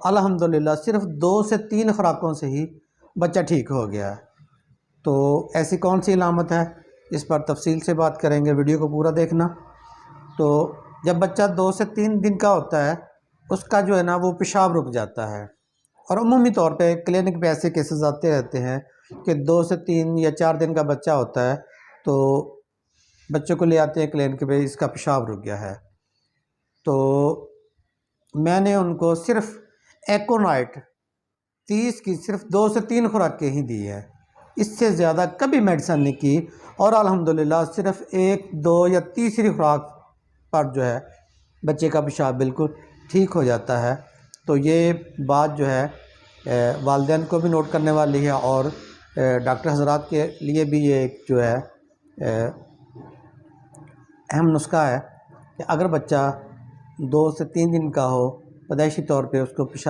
अल्हम्दुलिल्लाह सिर्फ 2 से 3 खुराकों से ही बच्चा ठीक हो गया है। तो ऐसी कौन सी इलामत है, इस पर तफसील से बात करेंगे, वीडियो को पूरा देखना। तो जब बच्चा 2 से 3 दिन का होता है, उसका जो है ना वो पेशाब रुक जाता है। और अमूमी तौर पे क्लिनिक पे ऐसे केसेस आते रहते हैं कि 2 से 3 या 4 दिन का बच्चा होता है, तो बच्चों को ले आते हैं क्लिनिक पे, इसका पेशाब रुक गया है। तो मैंने उनको सिर्फ एकोनाइट 30 की सिर्फ 2 से 3 खुराकें ही दी है, इससे ज़्यादा कभी मेडिसिन नहीं की। और अल्हम्दुलिल्लाह सिर्फ 1, 2 या तीसरी खुराक पर जो है बच्चे का पेशाब बिल्कुल ठीक हो जाता है। तो ये बात जो है वालिदैन को भी नोट करने वाली है, और डॉक्टर हज़रात के लिए भी ये एक जो है अहम नुस्खा है कि अगर बच्चा 2 से 3 दिन का हो, पैदाइशी तौर पे उसको पेशाब